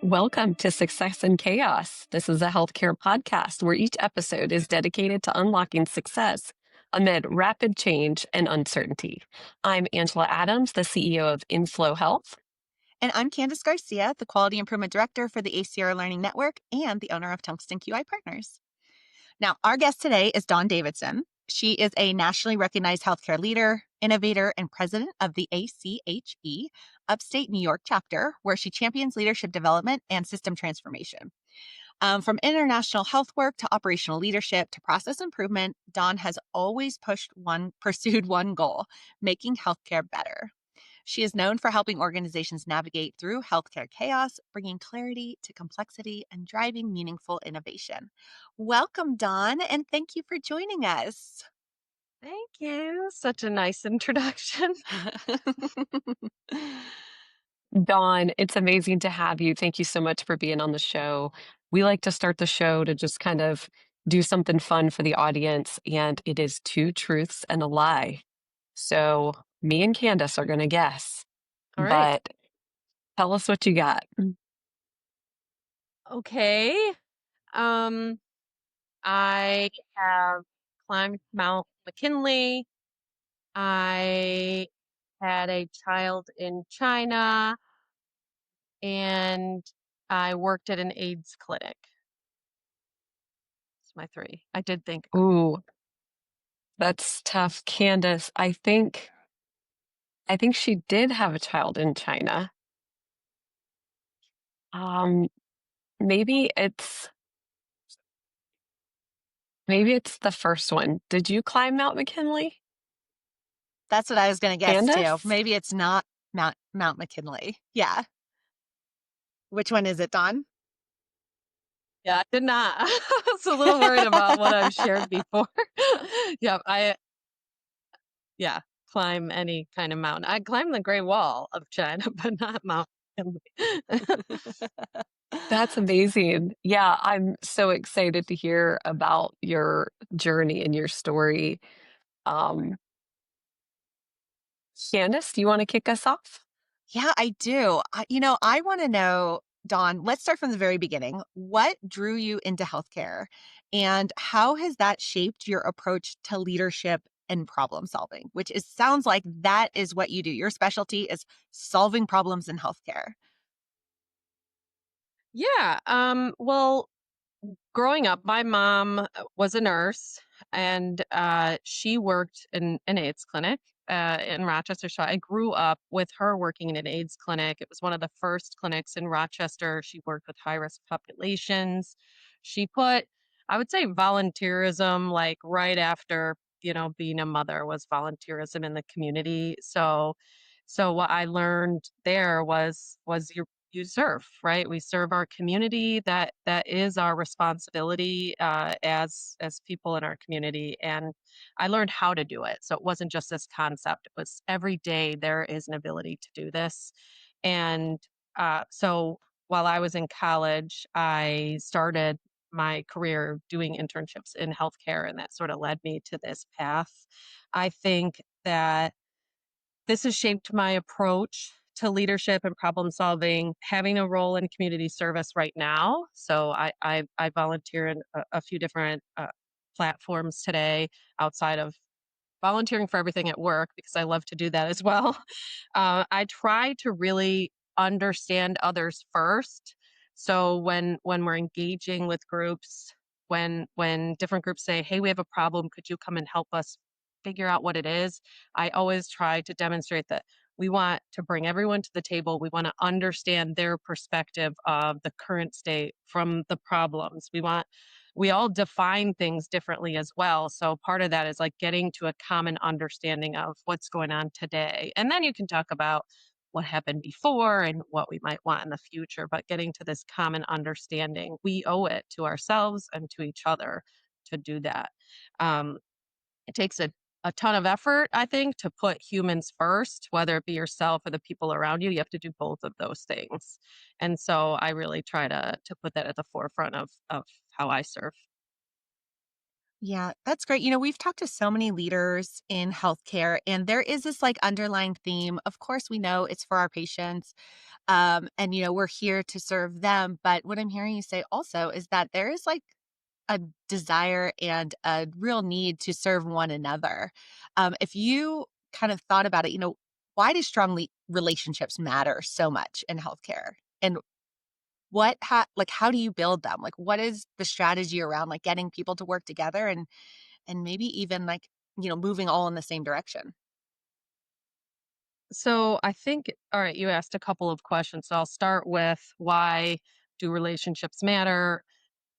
Welcome to Success in Chaos. This is a healthcare podcast where each episode is dedicated to unlocking success amid rapid change and uncertainty. I'm Angela Adams, the CEO of Inflow Health. And I'm Kandice Garcia, the Quality Improvement Director for the ACR Learning Network and the owner of Tungsten QI Partners. Now, our guest today is Dawn Davison. She is a nationally recognized healthcare leader, innovator, and president of the ACHE, Upstate New York chapter, where she champions leadership development and system transformation. From international health work to operational leadership to process improvement, Dawn has always pursued one goal, making healthcare better. She is known for helping organizations navigate through healthcare chaos, bringing clarity to complexity, and driving meaningful innovation. Welcome, Dawn, and thank you for joining us. Thank you. Such a nice introduction. Dawn, it's amazing to have you. Thank you so much for being on the show. We like to start the show to just kind of do something fun for the audience, and it is two truths and a lie. So me and Candace are going to guess, All right. but tell us what you got. Okay. Um, I have climbed Mount McKinley. I had a child in China, and I worked at an AIDS clinic. That's my three. I did think. Ooh, that's tough. Candace, I think she did have a child in China. Um, maybe it's maybe it's the first one. Did you climb Mount McKinley? That's what I was going to guess too. Candace? Maybe it's not Mount McKinley. Yeah. Which one is it, Dawn? Yeah, I did not. I was a little worried about what I've shared before. Yeah, climb any kind of mountain. I climbed the Great Wall of China, but not Mount McKinley. That's amazing. Yeah, I'm so excited to hear about your journey and your story. Um, Candace, do you want to kick us off? Yeah, I do. I want to know, Dawn, let's start from the very beginning. What drew you into healthcare and how has that shaped your approach to leadership and problem solving, which sounds like that is what you do. Your specialty is solving problems in healthcare. Yeah. Well, growing up, my mom was a nurse and she worked in an AIDS clinic in Rochester. So I grew up with her working in an AIDS clinic. It was one of the first clinics in Rochester. She worked with high risk populations. She put, I would say, volunteerism like right after, being a mother was volunteerism in the community. So what I learned there was you serve, right? We serve our community. That is our responsibility as people in our community. And I learned how to do it. So it wasn't just this concept. It was every day there is an ability to do this. And so while I was in college, I started my career doing internships in healthcare, and that sort of led me to this path. I think that this has shaped my approach to leadership and problem solving, having a role in community service right now. So I volunteer in a few different platforms today outside of volunteering for everything at work because I love to do that as well. I try to really understand others first. So when we're engaging with groups, when different groups say, "Hey, we have a problem. Could you come and help us figure out what it is?" I always try to demonstrate that we want to bring everyone to the table. We want to understand their perspective of the current state from the problems. We all define things differently as well. So part of that is like getting to a common understanding of what's going on today. And then you can talk about what happened before and what we might want in the future, but getting to this common understanding, we owe it to ourselves and to each other to do that. Um, it takes a ton of effort, I think, to put humans first, whether it be yourself or the people around you. You have to do both of those things. And so I really try to put that at the forefront of how I serve. Yeah, that's great. We've talked to so many leaders in healthcare, and there is this like underlying theme. Of course, we know it's for our patients, and we're here to serve them. But what I'm hearing you say also is that there is like a desire and a real need to serve one another. If you kind of thought about it, why do strong relationships matter so much in healthcare? And how do you build them? Like, what is the strategy around like getting people to work together and maybe even like, moving all in the same direction? So I think, all right, you asked a couple of questions. So I'll start with why do relationships matter?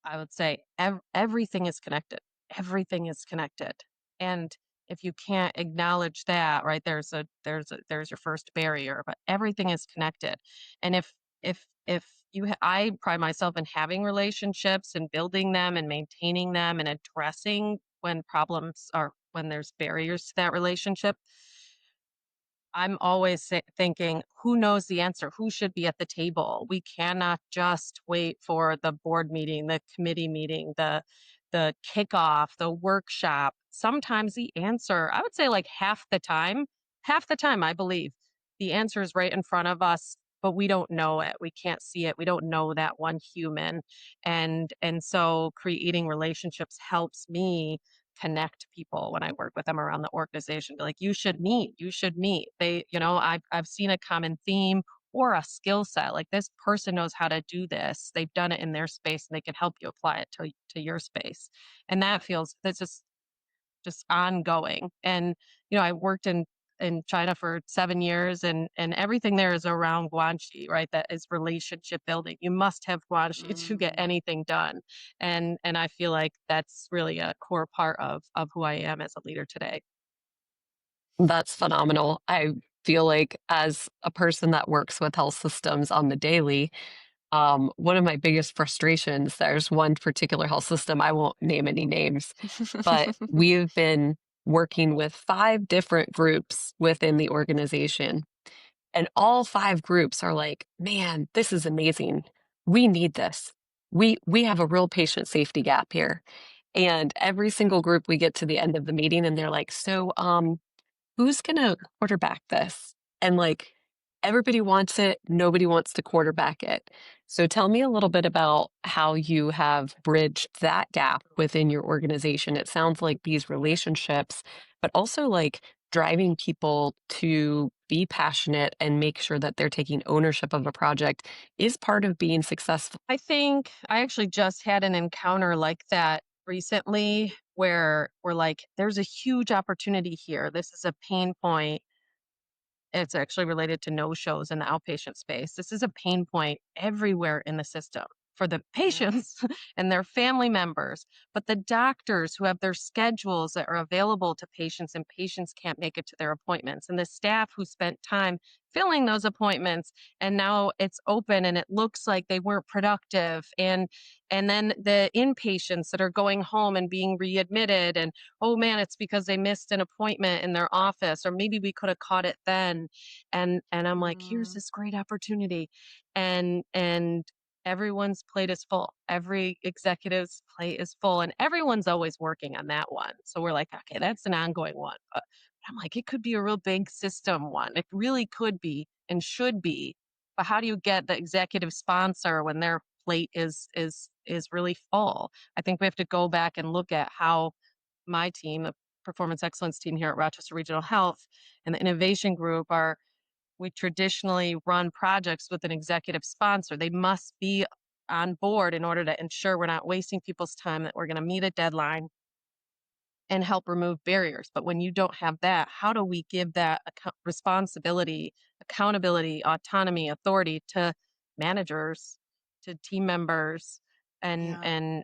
I would say everything is connected. Everything is connected. And if you can't acknowledge that, right, there's your first barrier, but everything is connected. And if I pride myself in having relationships and building them and maintaining them and addressing when problems are when there's barriers to that relationship. I'm always thinking, who knows the answer? Who should be at the table? We cannot just wait for the board meeting, the committee meeting, the kickoff, the workshop. Sometimes the answer, I would say like half the time, I believe the answer is right in front of us, but we don't know it. We can't see it. We don't know that one human. And so creating relationships helps me connect people when I work with them around the organization. Be like, you should meet, you should meet. I've seen a common theme or a skill set. Like this person knows how to do this. They've done it in their space and they can help you apply it to your space. And that's just ongoing. And I worked in China for 7 years, and everything there is around guanxi, right? That is relationship building. You must have guanxi to get Mm. anything done, and I feel like that's really a core part of who I am as a leader today. That's phenomenal. I feel like as a person that works with health systems on the daily, one of my biggest frustrations, there's one particular health system, I won't name any names, but we've been working with 5 different groups within the organization. And all 5 groups are like, "Man, this is amazing. We need this. We have a real patient safety gap here." And every single group we get to the end of the meeting and they're like, "So, who's gonna quarterback this?" And like everybody wants it, nobody wants to quarterback it. So tell me a little bit about how you have bridged that gap within your organization. It sounds like these relationships, but also like driving people to be passionate and make sure that they're taking ownership of a project is part of being successful. I think I actually just had an encounter like that recently where we're like, there's a huge opportunity here. This is a pain point. It's actually related to no-shows in the outpatient space. This is a pain point everywhere in the system for the Yeah. patients and their family members, but the doctors who have their schedules that are available to patients and patients can't make it to their appointments, and the staff who spent time filling those appointments and now it's open and it looks like they weren't productive, and then the inpatients that are going home and being readmitted, and oh man, it's because they missed an appointment in their office, or maybe we could have caught it then. And I'm like, here's Mm. this great opportunity. And everyone's plate is full. Every executive's plate is full. And everyone's always working on that one. So we're like, okay, that's an ongoing one. But I'm like, it could be a real big system one. It really could be and should be. But how do you get the executive sponsor when their plate is really full? I think we have to go back and look at how my team, the performance excellence team here at Rochester Regional Health, and the innovation group are we traditionally run projects with an executive sponsor. They must be on board in order to ensure we're not wasting people's time, that we're going to meet a deadline and help remove barriers. But when you don't have that, how do we give that responsibility, accountability, autonomy, authority to managers, to team members, Yeah. and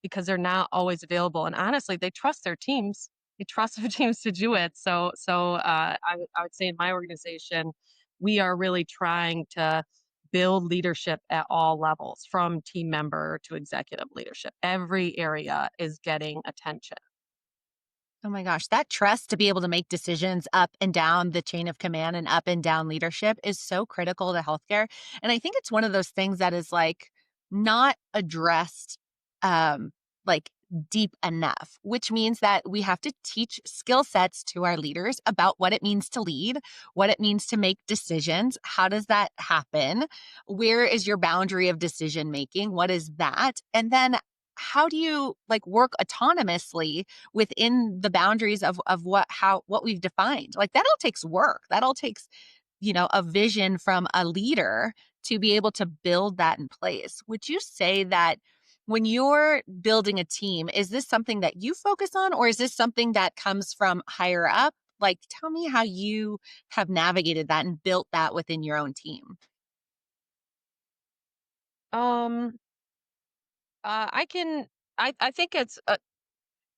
because they're not always available. And honestly, they trust their teams. They trust their teams to do it. I would say in my organization, we are really trying to build leadership at all levels, from team member to executive leadership. Every area is getting attention. Oh my gosh, that trust to be able to make decisions up and down the chain of command and up and down leadership is so critical to healthcare. And I think it's one of those things that is like not addressed, um, like deep enough, which means that we have to teach skill sets to our leaders about what it means to lead, what it means to make decisions. How does that happen? Where is your boundary of decision making? What is that? And then how do you like work autonomously within the boundaries of what we've defined? Like that all takes work. That all takes, a vision from a leader to be able to build that in place. Would you say that when you're building a team, is this something that you focus on, or is this something that comes from higher up? Like, tell me how you have navigated that and built that within your own team. Um, I can. I think it's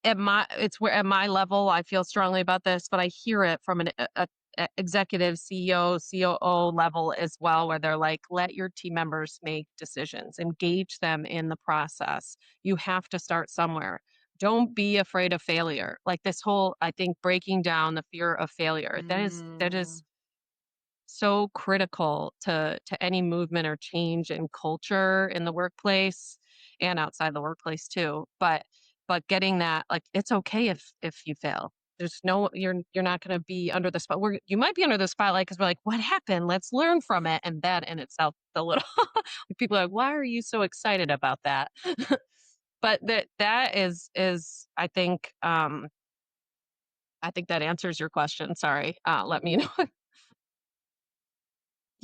it's where at my level I feel strongly about this, but I hear it from a executive CEO, COO level as well, where they're like, let your team members make decisions, engage them in the process. You have to start somewhere. Don't be afraid of failure. Like this whole, I think, breaking down the fear of failure. That is Mm. so critical to any movement or change in culture in the workplace and outside the workplace too. But getting that, like, it's okay if you fail. There's no, you're not going to be under the spot. You might be under the spotlight because we're like, what happened? Let's learn from it. And that in itself, the little people are like, why are you so excited about that? But that is I think that answers your question. Sorry. Let me know.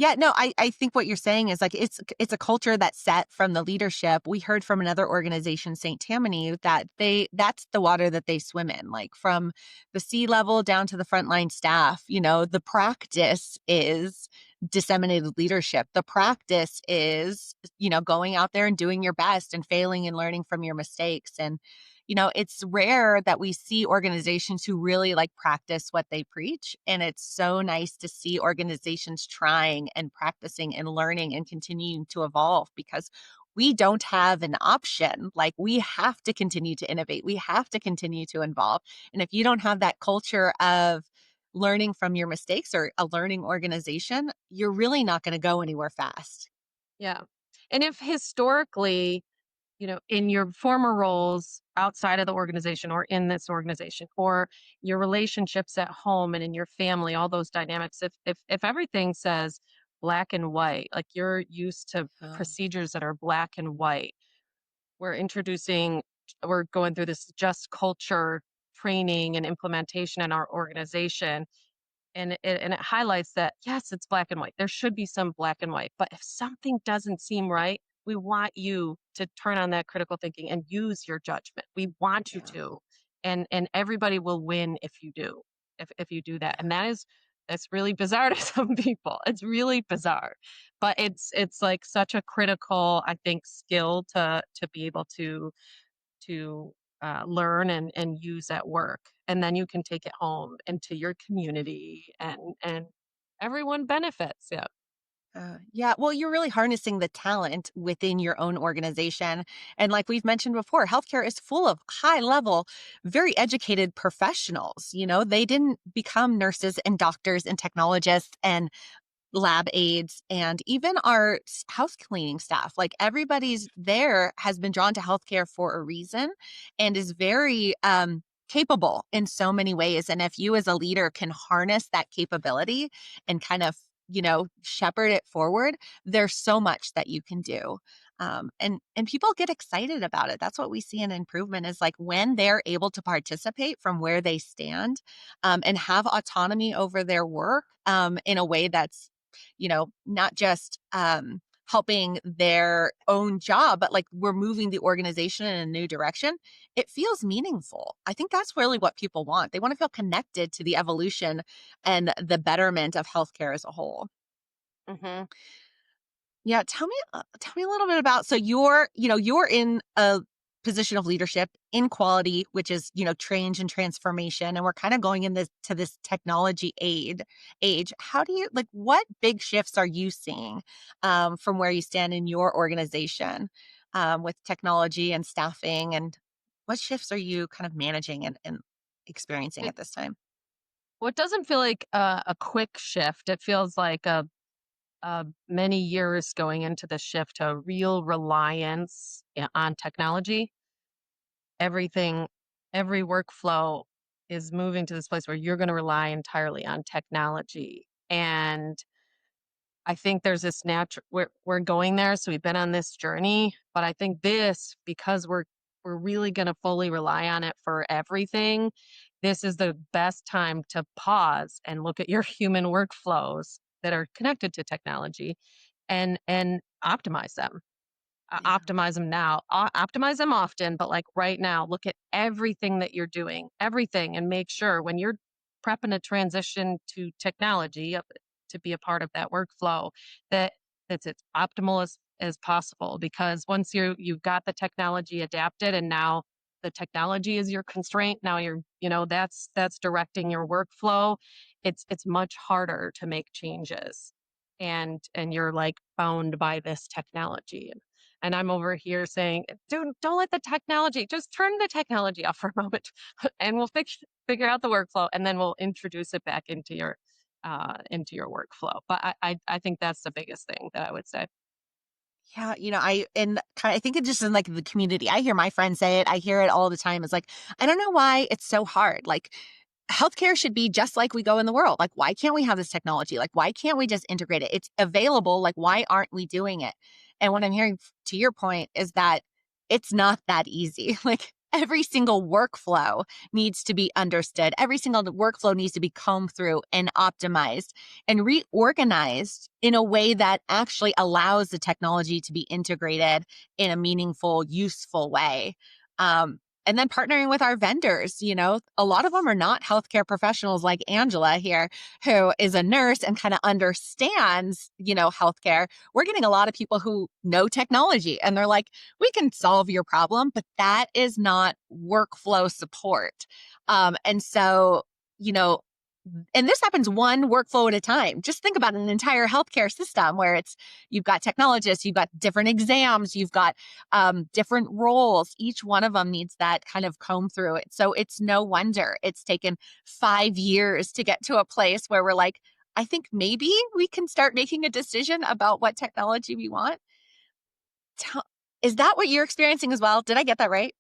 Yeah, no, I think what you're saying is like it's a culture that's set from the leadership. We heard from another organization, St. Tammany, that that's the water that they swim in, like from the sea level down to the frontline staff. The practice is disseminated leadership. The practice is, going out there and doing your best and failing and learning from your mistakes. And it's rare that we see organizations who really like practice what they preach. And it's so nice to see organizations trying and practicing and learning and continuing to evolve because we don't have an option. Like we have to continue to innovate. We have to continue to evolve. And if you don't have that culture of learning from your mistakes or a learning organization, you're really not going to go anywhere fast. Yeah. And if historically, in your former roles outside of the organization or in this organization, or your relationships at home and in your family, all those dynamics, if everything says black and white, like you're used to procedures that are black and white, we're going through this just culture training and implementation in our organization, and it highlights that yes, it's black and white. There should be some black and white, but if something doesn't seem right, we want you to turn on that critical thinking and use your judgment. We want you Yeah. to, and everybody will win if you do, if you do that. And that's really bizarre to some people. It's really bizarre, but it's like such a critical, I think, skill to be able to learn and use at work, and then you can take it home into your community, and everyone benefits. Yeah. Yeah, well, you're really harnessing the talent within your own organization. And like we've mentioned before, healthcare is full of high level, very educated professionals. They didn't become nurses and doctors and technologists and lab aides and even our house cleaning staff. Like everybody's there has been drawn to healthcare for a reason and is very capable in so many ways. And if you as a leader can harness that capability and kind of, shepherd it forward, there's so much that you can do. And people get excited about it. That's what we see in improvement is like when they're able to participate from where they stand and have autonomy over their work in a way that's not just helping their own job, but like we're moving the organization in a new direction. It feels meaningful. I think that's really what people want. They want to feel connected to the evolution and the betterment of healthcare as a whole. Hmm. Yeah, tell me a little bit about so you're in a position of leadership in quality, which is, change and transformation, and we're kind of going in this technology age. How do you like what big shifts are you seeing from where you stand in your organization with technology and staffing, and what shifts are you kind of managing and experiencing it at this time? Well, it doesn't feel like a quick shift. It feels like many years going into the shift to real reliance on technology. everything, every workflow is moving to this place where you're going to rely entirely on technology. And I think there's this natural we're going there, so we've been on this journey, but I think this because we're really going to fully rely on it for everything. This is the best time to pause and look at your human workflows that are connected to technology and optimize them. Yeah. Optimize them now, optimize them often, but like right now, look at everything that you're doing, everything, and make sure when you're prepping a transition to technology to be a part of that workflow that that's as optimal as possible. Because once you've got the technology adapted, and now the technology is your constraint, now that's directing your workflow. It's much harder to make changes, and you're like bound by this technology. And I'm over here saying, dude, don't let the technology, just turn the technology off for a moment and we'll figure out the workflow, and then we'll introduce it back into your workflow. But I think that's the biggest thing that I would say. Yeah, I think it just in like the community. I hear my friends say it. I hear it all the time. It's like, I don't know why it's so hard. Like healthcare should be just like we go in the world. Like, why can't we have this technology? Like, why can't we just integrate it? It's available. Like, why aren't we doing it? And what I'm hearing to your point is that it's not that easy. Like every single workflow needs to be understood. Every single workflow needs to be combed through and optimized and reorganized in a way that actually allows the technology to be integrated in a meaningful, useful way. And then partnering with our vendors, a lot of them are not healthcare professionals like Angela here, who is a nurse and kind of understands, healthcare. We're getting a lot of people who know technology and they're like, we can solve your problem, but that is not workflow support. And so, you know, and this happens one workflow at a time. Just think about an entire healthcare system where you've got technologists, you've got different exams, you've got different roles. Each one of them needs that kind of comb through it. So it's no wonder it's taken 5 years to get to a place where we're like, I think maybe we can start making a decision about what technology we want. Is that what you're experiencing as well? Did I get that right?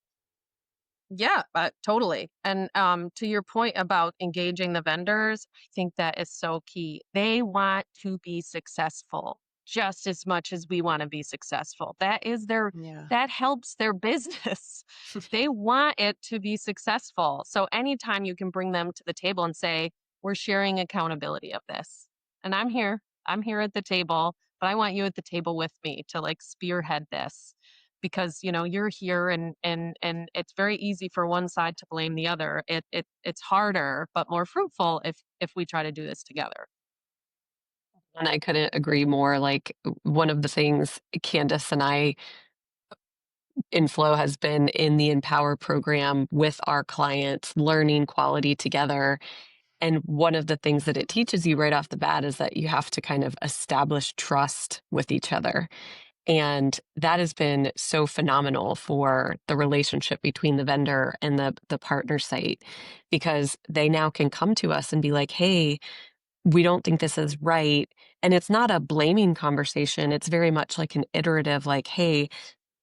Yeah, totally. And to your point about engaging the vendors, I think that is so key. They want to be successful just as much as we want to be successful. Yeah. That helps their business. They want it to be successful. So anytime you can bring them to the table and say, we're sharing accountability of this. And I'm here at the table, but I want you at the table with me to like spearhead this because you're here, and it's very easy for one side to blame the other. It's harder but more fruitful if we try to do this together. And I couldn't agree more. Like one of the things Candice and I in Flow has been in the Empower program with our clients, learning quality together. And one of the things that it teaches you right off the bat is that you have to kind of establish trust with each other. And that has been so phenomenal for the relationship between the vendor and the partner site, because they now can come to us and be like, hey, we don't think this is right. And it's not a blaming conversation. It's very much like an iterative, like, hey,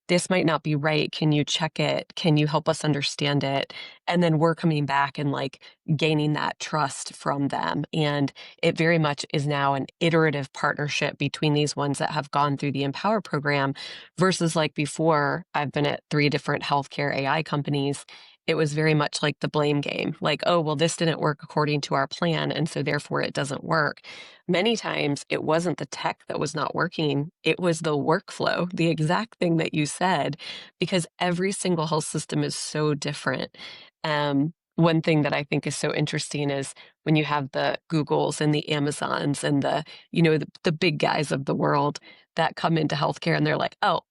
this might not be right. Can you check it? Can you help us understand it? And then we're coming back and like gaining that trust from them. And it very much is now an iterative partnership between these ones that have gone through the Empower program versus like before. I've been at 3 different healthcare AI companies. It was very much like the blame game, like, oh, well, this didn't work according to our plan, and so therefore it doesn't work. Many times it wasn't the tech that was not working, it was the workflow, the exact thing that you said, because every single health system is so different. One thing that I think is so interesting is when you have the Googles and the Amazons and the big guys of the world that come into healthcare and they're like, oh,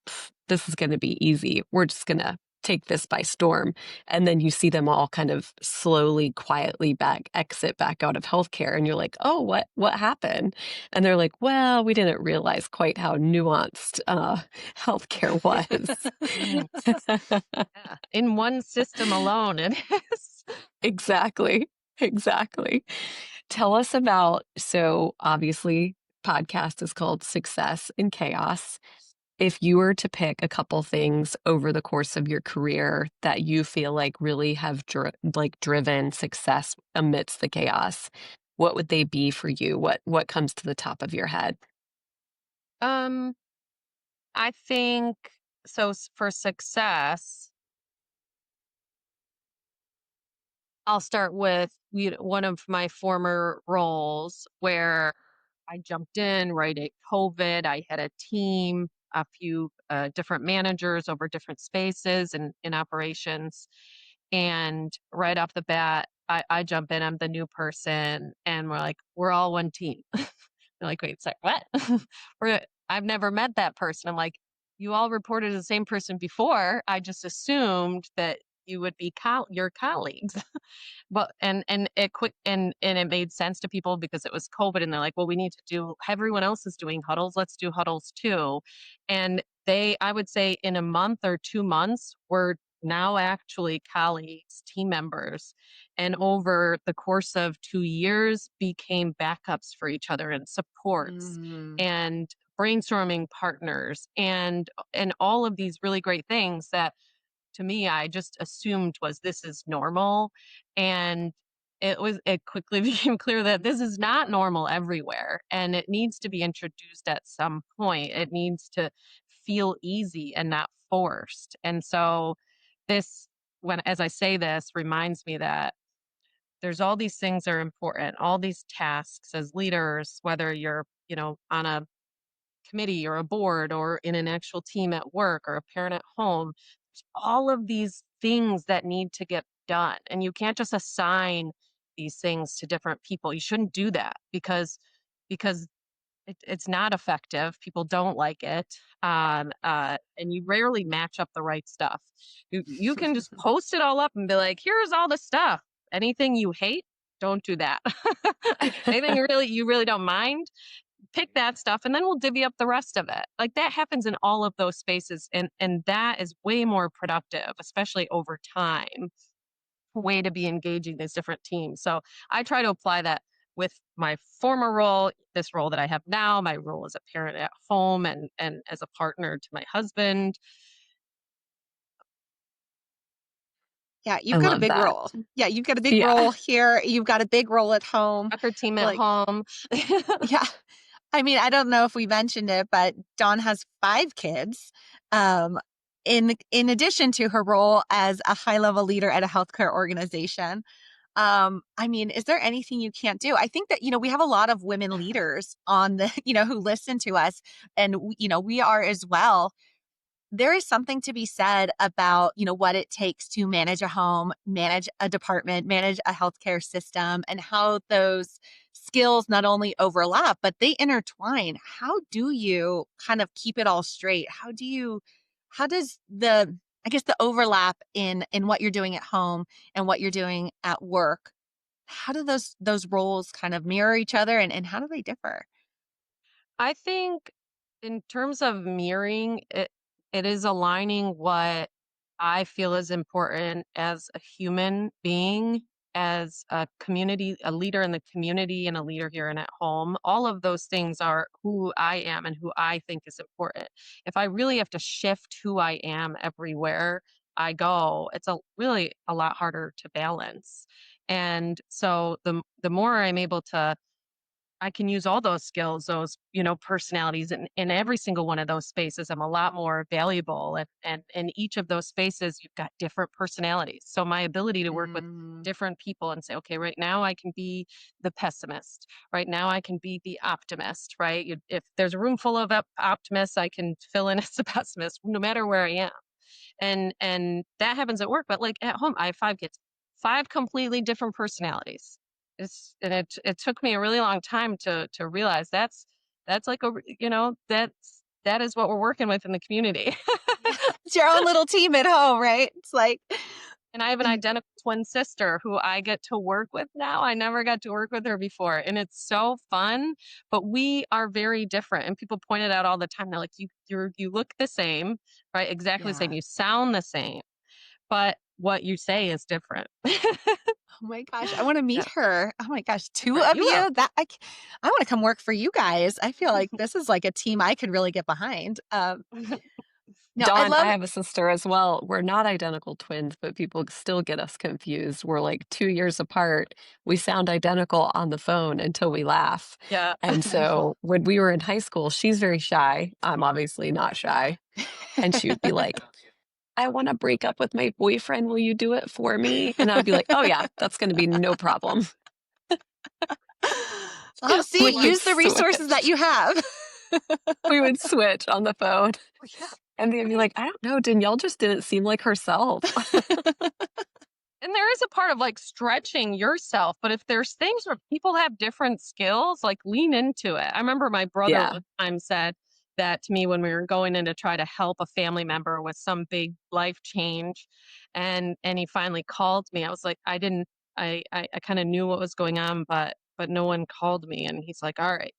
this is going to be easy. We're just going to take this by storm. And then you see them all kind of slowly, quietly exit back out of healthcare. And you're like, oh, what happened? And they're like, well, we didn't realize quite how nuanced healthcare was. Mm, yeah. In one system alone, it is. Exactly. Exactly. Tell us about, so obviously, podcast is called Success in Chaos. If you were to pick a couple things over the course of your career that you feel like really have driven success amidst the chaos, what would they be for you? What comes to the top of your head? Um, I think so for success, I'll start with one of my former roles where I jumped in right at COVID. I had a team, a few different managers over different spaces and in operations. And right off the bat, I jump in, I'm the new person, and we're like, we're all one team. They're like, wait, sorry, what? I've never met that person. I'm like, you all reported to the same person before. I just assumed that you would be your colleagues. But and it quick and it made sense to people because it was COVID and they're like, well, we need to do everyone else is doing huddles. Let's do huddles too. And I would say in a month or 2 months, we're now actually colleagues, team members, and over the course of 2 years became backups for each other and supports Mm. and brainstorming partners and all of these really great things that to me, I just assumed was this is normal. And it quickly became clear that this is not normal everywhere. And it needs to be introduced at some point. It needs to feel easy and not forced. And so this, when as I say this, reminds me that there's all these things that are important, all these tasks as leaders, whether you're, on a committee or a board or in an actual team at work or a parent at home. There's all of these things that need to get done. And you can't just assign these things to different people. You shouldn't do that because it's not effective. People don't like it. And you rarely match up the right stuff. You can just post it all up and be like, here's all the stuff. Anything you hate, don't do that. Anything you really don't mind, pick that stuff and then we'll divvy up the rest of it. Like that happens in all of those spaces and that is way more productive, especially over time, way to be engaging these different teams. So I try to apply that with my former role, this role that I have now, my role as a parent at home and as a partner to my husband. Yeah, I you've got a love big that. role. Yeah, you've got a big Yeah. role here. You've got a big role at home. Soccer team at Like, home. yeah. I mean, I don't know if we mentioned it, but Dawn has 5 kids. Um, in addition to her role as a high-level leader at a healthcare organization. I mean, is there anything you can't do? I think that, we have a lot of women leaders on the, who listen to us, and we are as well. There is something to be said about, what it takes to manage a home, manage a department, manage a healthcare system, and how those skills not only overlap, but they intertwine. How do you kind of keep it all straight? How does I guess the overlap in what you're doing at home and what you're doing at work, how do those roles kind of mirror each other, and how do they differ? I think in terms of mirroring it, it is aligning what I feel is important as a human being, as a community, a leader in the community, and a leader here and at home. All of those things are who I am and who I think is important. If I really have to shift who I am everywhere I go, it's really a lot harder to balance. And so the more I'm able to I can use all those skills, those, personalities in every single one of those spaces. I'm a lot more valuable. And in each of those spaces, you've got different personalities. So my ability to work with Mm, different people and say, okay, right now I can be the pessimist. Right now I can be the optimist, right? If there's a room full of optimists, I can fill in as the pessimist no matter where I am. And that happens at work, but like at home, I have 5 kids, 5 completely different personalities. It took me a really long time to realize that's like that is what we're working with in the community. yeah, it's your own little team at home, right? It's like, And I have an identical twin sister who I get to work with now. I never got to work with her before, and it's so fun. But we are very different, and people point it out all the time. They're like, you look the same, right? Exactly the same. yeah. You sound the same, but what you say is different. Oh my gosh, I want to meet Yeah. her. Oh my gosh, two Right. of You will. you? I want to come work for you guys. I feel like this is like a team I could really get behind. No, I Dawn, I love have a sister as well. We're not identical twins, but people still get us confused. We're like 2 years apart. We sound identical on the phone until we laugh. Yeah. And so when we were in high school, she's very shy. I'm obviously not shy. And she would be like, "I wanna break up with my boyfriend. Will you do it for me?" And I'd be like, "Oh, yeah, that's gonna be no problem." Oh, see, We would use the resources that switch. you have. We would switch on the phone, Yeah. and they'd be like, "I don't know, Danielle just didn't seem like herself." And there is a part of like stretching yourself, but if there's things where people have different skills, like lean into it. I remember my brother Yeah. one time said that to me when we were going in to try to help a family member with some big life change. And he finally called me. I was like, I kind of knew what was going on, but no one called me. And he's like, all right,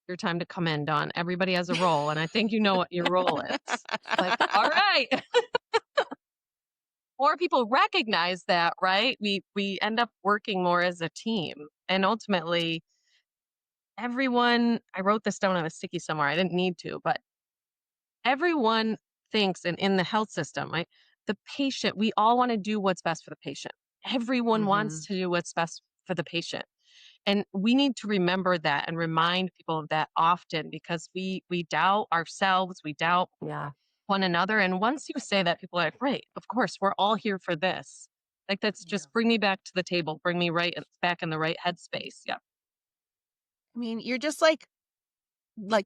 your time to come in, Dawn. Everybody has a role, and I think you know what your role is. Like, all right. More people recognize that, right? We end up working more as a team. And ultimately, everyone, I wrote this down on a sticky somewhere. I didn't need to, but everyone thinks and in the health system, right? The patient, we all want to do what's best for the patient. Everyone wants Mhm. to do what's best for the patient. And we need to remember that and remind people of that often because we doubt ourselves, we doubt Yeah. one another. And once you say that, people are like, right, of course, we're all here for this. Like, that's Yeah. just bring me back to the table, bring me back in the right headspace. Yeah. I mean, you're just like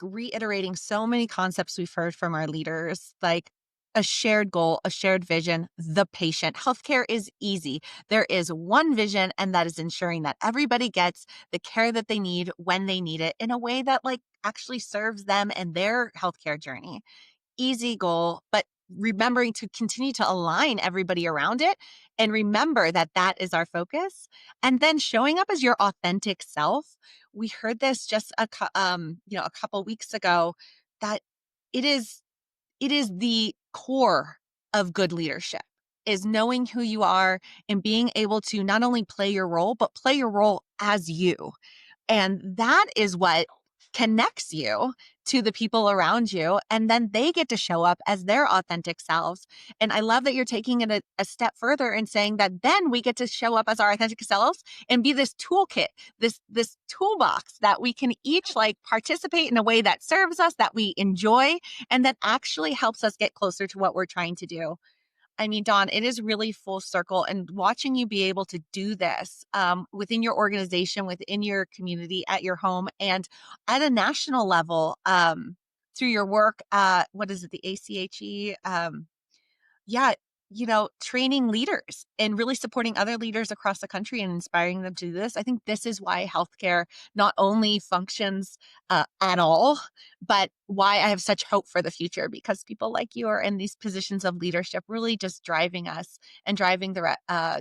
reiterating so many concepts we've heard from our leaders, like a shared goal, a shared vision, the patient. Healthcare is easy. There is one vision, and that is ensuring that everybody gets the care that they need when they need it in a way that like actually serves them and their healthcare journey. Easy goal, but remembering to continue to align everybody around it and remember that that is our focus. And then showing up as your authentic self. We heard this just a couple weeks ago that it is it is the core of good leadership is knowing who you are and being able to not only play your role but play your role as you. And that is what connects you to the people around you. And then they get to show up as their authentic selves. And I love that you're taking it a step further and saying that then we get to show up as our authentic selves and be this toolkit, this toolbox that we can each like participate in a way that serves us, that we enjoy, and that actually helps us get closer to what we're trying to do. I mean, Dawn, it is really full circle. And watching you be able to do this within your organization, within your community, at your home, and at a national level through your work, what is it, the ACHE? Yeah, training leaders and really supporting other leaders across the country and inspiring them to do this. I think this is why healthcare not only functions at all, but why I have such hope for the future because people like you are in these positions of leadership, really just driving us and driving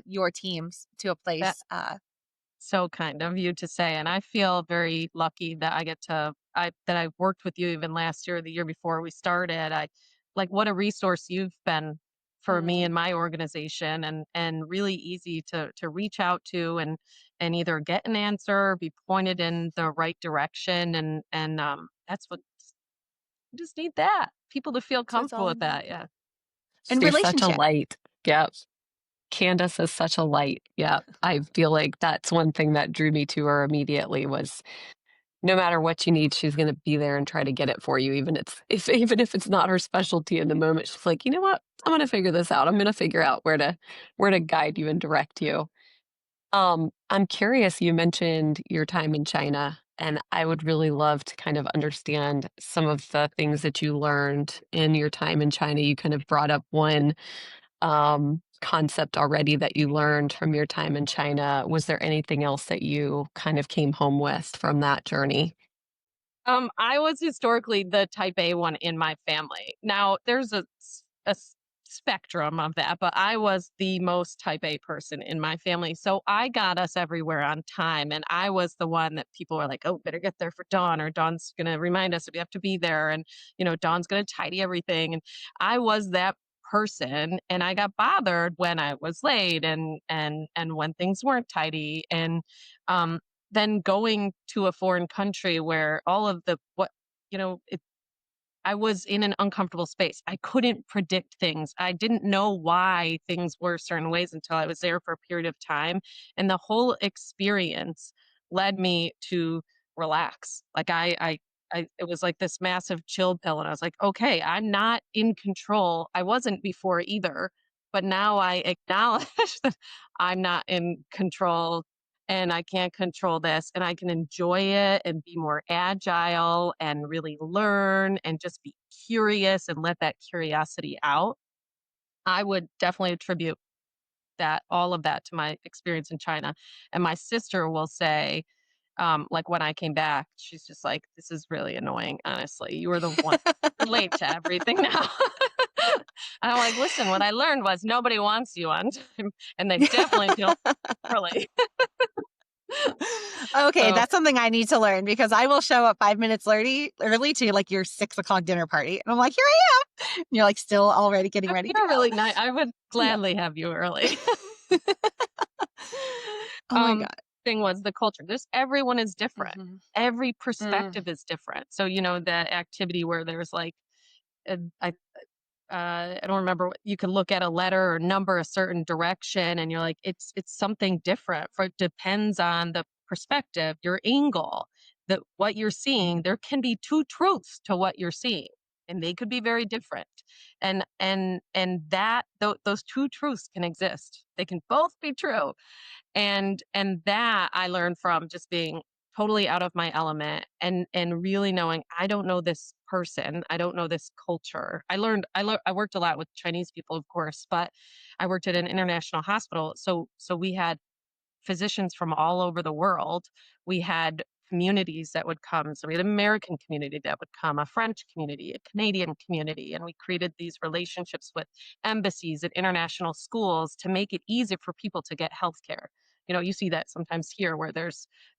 your teams to a That place. so kind of you to say. And I feel very lucky that I worked with you even last year, or the year before we started. I like what a resource you've been for me Mm, and my organization and really easy to reach out to and either get an answer, be pointed in the right direction. And that's what we just need that. People to feel so it's comfortable all with about that. Yeah. and She's such a relationship. light. Yep. Candace is such a light. Yep. I feel like that's one thing that drew me to her immediately was no matter what you need, she's gonna be there and try to get it for you, even if it's not her specialty in the moment. She's like, "You know what? I'm gonna figure this out. I'm gonna figure out where to guide you and direct you." I'm curious, you mentioned your time in China, and I would really love to kind of understand some of the things that you learned in your time in China. You kind of brought up one concept already that you learned from your time in China. Was there anything else that you kind of came home with from that journey? I was historically the type A one in my family. Now, there's a spectrum of that, but I was the most type A person in my family. So I got us everywhere on time. And I was the one that people were like, oh, better get there for Dawn, or Dawn's going to remind us that we have to be there. And, Dawn's going to tidy everything. And I was that person, and I got bothered when I was late and when things weren't tidy. And um, then going to a foreign country where all of the what you know it, I was in an uncomfortable space. I couldn't predict things. I didn't know why things were certain ways until I was there for a period of time. And the whole experience led me to relax. Like it was like this massive chill pill. And I was like, okay, I'm not in control. I wasn't before either. But now I acknowledge that I'm not in control and I can't control this, and I can enjoy it and be more agile and really learn and just be curious and let that curiosity out. I would definitely attribute that all of that to my experience in China. And my sister will say, like when I came back, she's just like, "This is really annoying. Honestly, you were the one. You're late to everything now." And I'm like, "Listen, what I learned was nobody wants you on time, and they definitely don't early." Okay, So that's something I need to learn because I will show up 5 minutes early to like your 6 o'clock dinner party. And I'm like, here I am. And you're like still already getting ready to you're go. really nice. I would Yeah. gladly have you early. Oh my um, God. thing was the culture. This everyone is different. Mhm. Every Mm. perspective is different. So the activity where there's like, uh, I I don't remember what you could look at a letter or number a certain direction, and you're like, it's something different. For it depends on the perspective, your angle, that what you're seeing. There can be two truths to what you're seeing, and they could be very different. And that those two truths can exist. They can both be true, and that I learned from just being totally out of my element and really knowing I don't know this person, I don't know this culture. I worked a lot with Chinese people, of course, but I worked at an international hospital, so we had physicians from all over the world. We had communities that would come. So we had an American community that would come, a French community, a Canadian community, and we created these relationships with embassies at international schools to make it easier for people to get healthcare. You see that sometimes here where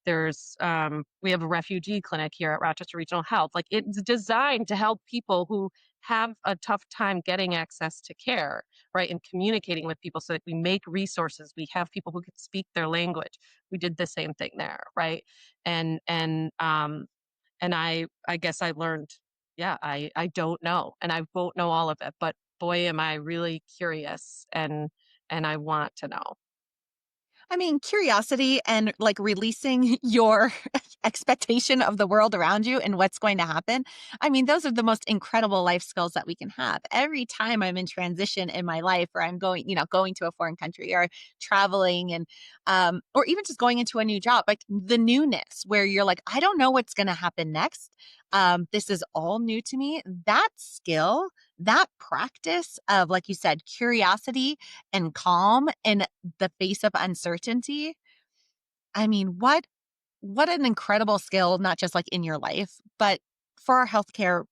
we have a refugee clinic here at Rochester Regional Health. Like, it's designed to help people who have a tough time getting access to care, right? And communicating with people so that we make resources. We have people who can speak their language. We did the same thing there, right? And I guess I learned, yeah, I don't know, and I won't know all of it, but boy, am I really curious, and I want to know. I mean, curiosity and like releasing your expectation of the world around you and what's going to happen. I mean, those are the most incredible life skills that we can have. Every time I'm in transition in my life or I'm going to a foreign country or traveling and or even just going into a new job, like the newness where you're like, I don't know what's going to happen next. This is all new to me. That skill, that practice of, like you said, curiosity and calm in the face of uncertainty. I mean, what an incredible skill, not just like in your life, but for our healthcare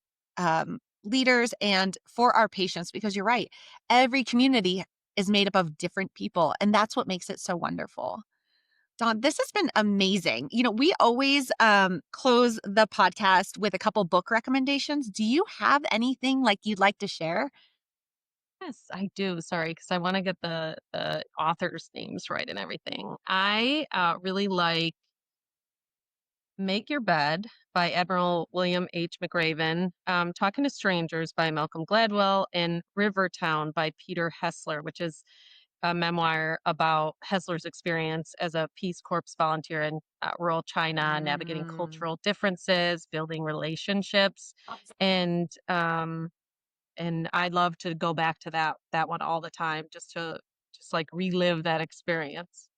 leaders and for our patients, because you're right. Every community is made up of different people, and that's what makes it so wonderful. Dawn, this has been amazing. We always close the podcast with a couple book recommendations. Do you have anything like you'd like to share? Yes, I do. Sorry, because I want to get the authors' names right and everything. I really like Make Your Bed by Admiral William H. McRaven, Talking to Strangers by Malcolm Gladwell, and Rivertown by Peter Hessler, which is a memoir about Hessler's experience as a Peace Corps volunteer in rural China, navigating Mm. cultural differences, building relationships, and I love to go back to that one all the time, just like relive that experience.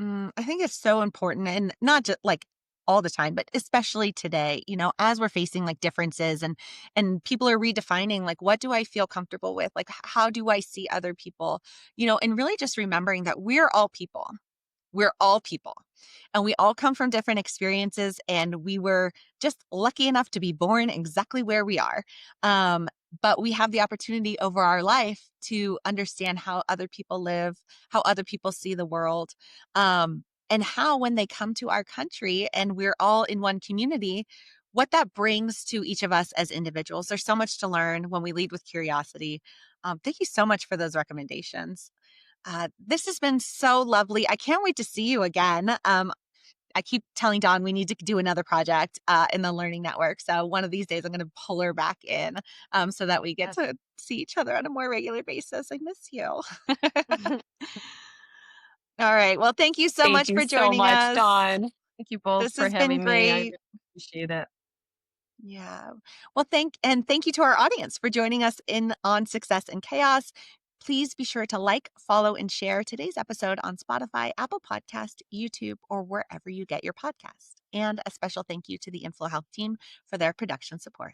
I think it's so important and not just like all the time, but especially today, as we're facing like differences and people are redefining like what do I feel comfortable with? Like how do I see other people? And really just remembering that we're all people. We're all people and we all come from different experiences and we were just lucky enough to be born exactly where we are. But we have the opportunity over our life to understand how other people live, how other people see the world, and how when they come to our country and we're all in one community, what that brings to each of us as individuals. There's so much to learn when we lead with curiosity. Thank you so much for those recommendations. This has been so lovely. I can't wait to see you again. I keep telling Dawn we need to do another project in the Learning Network. So one of these days I'm going to pull her back in so that we get to see each other on a more regular basis. I miss you. All right. Well, thank you so Thank much you for so joining much, us. Dawn. Thank you both This for has been having me. I great. really appreciate it. Yeah. Well, thank you to our audience for joining us on Success and Chaos. Please be sure to like, follow, and share today's episode on Spotify, Apple Podcast, YouTube, or wherever you get your podcast. And a special thank you to the InfloHealth team for their production support.